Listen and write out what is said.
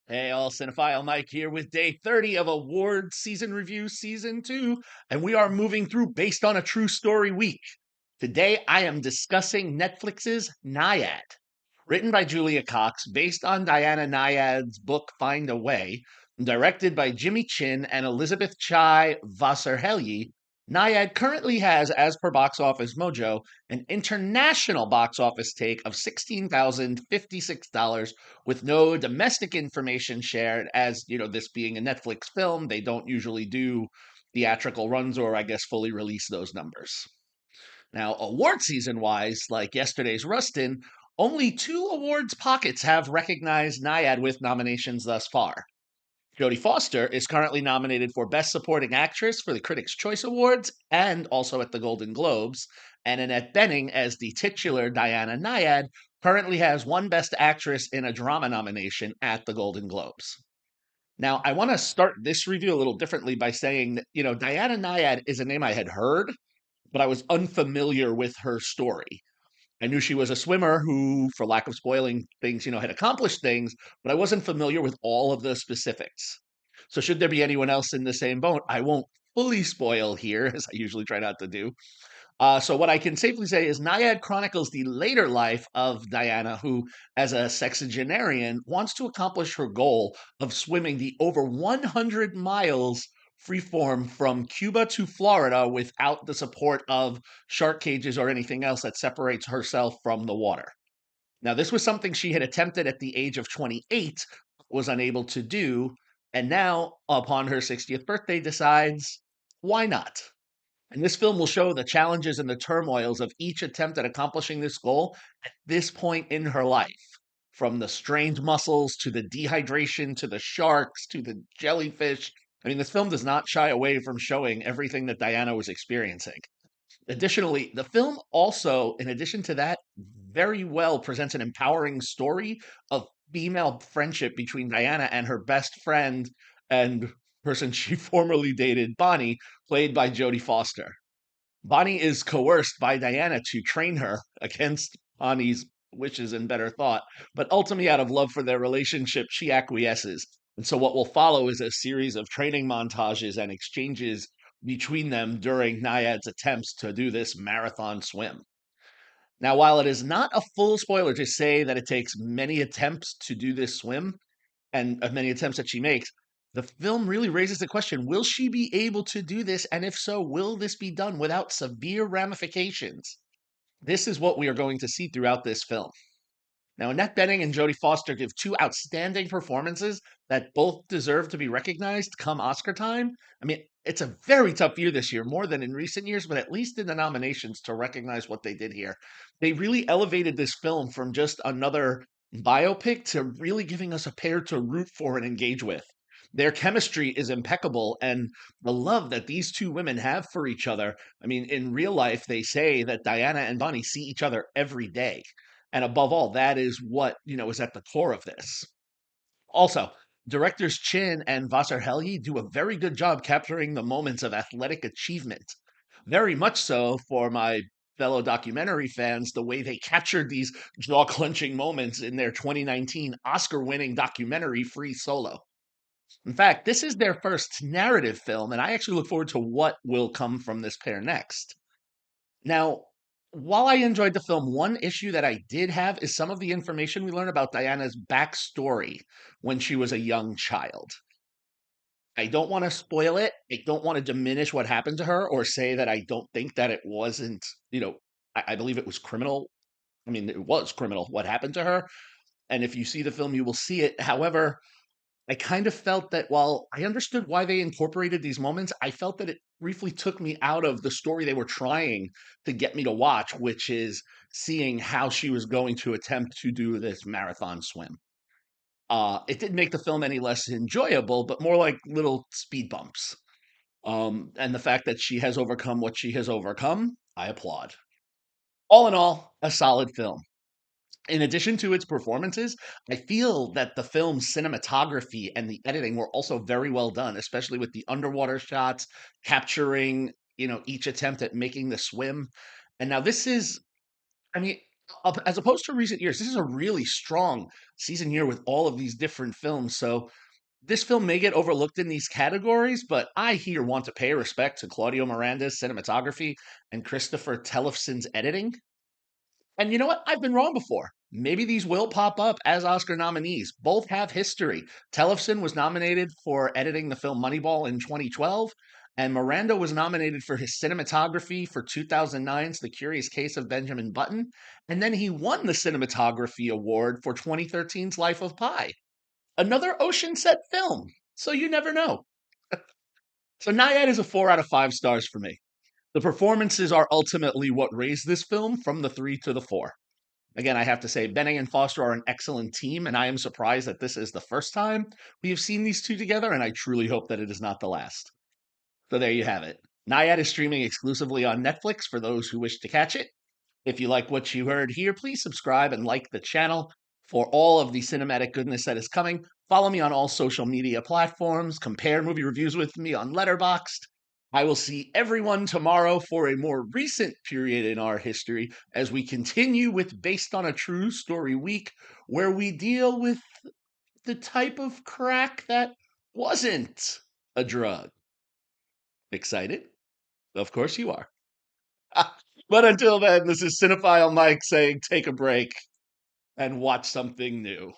Hey, all cinephile Mike here with day 30 of Award Season Review Season 2, and we are moving through Based on a True Story Week. Today I am discussing Netflix's Nyad. Written by Julia Cox, based on Diana Nyad's book Find a Way, and directed by Jimmy Chin and Elizabeth Chai Vasarhelyi. Nyad currently has, as per Box Office Mojo, an international box office take of $16,056 with no domestic information shared. As you know, this being a Netflix film, they don't usually do theatrical runs or, I guess, fully release those numbers. Now, award season wise, like yesterday's Rustin, only two awards pockets have recognized Nyad with nominations thus far. Jodie Foster is currently nominated for Best Supporting Actress for the Critics' Choice Awards and also at the Golden Globes. And Annette Bening, as the titular Diana Nyad, currently has one Best Actress in a Drama nomination at the Golden Globes. Now, I want to start this review a little differently by saying that, Diana Nyad is a name I had heard, but I was unfamiliar with her story. I knew she was a swimmer who, for lack of spoiling things, had accomplished things, but I wasn't familiar with all of the specifics. So, should there be anyone else in the same boat, I won't fully spoil here, as I usually try not to do. So, what I can safely say is Nyad chronicles the later life of Diana, who, as a sexagenarian, wants to accomplish her goal of swimming the over 100 miles freeform from Cuba to Florida without the support of shark cages or anything else that separates herself from the water. Now, this was something she had attempted at the age of 28, was unable to do, and now, upon her 60th birthday, decides, why not? And this film will show the challenges and the turmoils of each attempt at accomplishing this goal at this point in her life. From the strained muscles to the dehydration to the sharks to the jellyfish. I mean, this film does not shy away from showing everything that Diana was experiencing. Additionally, the film also, in addition to that, very well presents an empowering story of female friendship between Diana and her best friend and person she formerly dated, Bonnie, played by Jodie Foster. Bonnie is coerced by Diana to train her against Bonnie's wishes and better thought, but ultimately, out of love for their relationship, she acquiesces. And so, what will follow is a series of training montages and exchanges between them during Nyad's attempts to do this marathon swim. Now, while it is not a full spoiler to say that it takes many attempts to do this swim, and of many attempts that she makes, the film really raises the question, will she be able to do this? And if so, will this be done without severe ramifications? This is what we are going to see throughout this film. Now, Annette Bening and Jodie Foster give two outstanding performances that both deserve to be recognized come Oscar time. I mean, it's a very tough year this year, more than in recent years, but at least in the nominations to recognize what they did here. They really elevated this film from just another biopic to really giving us a pair to root for and engage with. Their chemistry is impeccable, and the love that these two women have for each other. I mean, in real life, they say that Diana and Bonnie see each other every day. And above all, that is what, is at the core of this. Also, directors Chin and Vasarhelyi do a very good job capturing the moments of athletic achievement. Very much so for my fellow documentary fans, the way they captured these jaw clenching moments in their 2019 Oscar winning documentary Free Solo. In fact, this is their first narrative film, and I actually look forward to what will come from this pair next. Now, while I enjoyed the film, one issue that I did have is some of the information we learn about Diana's backstory when she was a young child. I don't want to spoil it. I don't want to diminish what happened to her or say that I don't think that it wasn't, I believe it was criminal. I mean, it was criminal what happened to her. And if you see the film, you will see it. However, I kind of felt that while I understood why they incorporated these moments, I felt that it briefly took me out of the story they were trying to get me to watch, which is seeing how she was going to attempt to do this marathon swim. It didn't make the film any less enjoyable, but more like little speed bumps. And the fact that she has overcome what she has overcome, I applaud. All in all, a solid film. In addition to its performances, I feel that the film's cinematography and the editing were also very well done, especially with the underwater shots capturing, each attempt at making the swim. And now this is, I mean, As opposed to recent years, this is a really strong season here with all of these different films. So this film may get overlooked in these categories, but I here want to pay respect to Claudio Miranda's cinematography and Christopher Tellefson's editing. And you know what? I've been wrong before. Maybe these will pop up as Oscar nominees. Both have history. Tellefson was nominated for editing the film Moneyball in 2012, and Miranda was nominated for his cinematography for 2009's The Curious Case of Benjamin Button, and then he won the cinematography award for 2013's Life of Pi. Another ocean set film, so you never know. So Nyad is a 4 out of 5 stars for me. The performances are ultimately what raised this film from the 3 to the 4. Again, I have to say, Benning and Foster are an excellent team, and I am surprised that this is the first time we have seen these two together, and I truly hope that it is not the last. So there you have it. Nyad is streaming exclusively on Netflix for those who wish to catch it. If you like what you heard here, please subscribe and like the channel for all of the cinematic goodness that is coming. Follow me on all social media platforms. Compare movie reviews with me on Letterboxd. I will see everyone tomorrow for a more recent period in our history as we continue with Based on a True Story Week, where we deal with the type of crack that wasn't a drug. Excited? Of course you are. But until then, this is Cinephile Mike saying take a break and watch something new.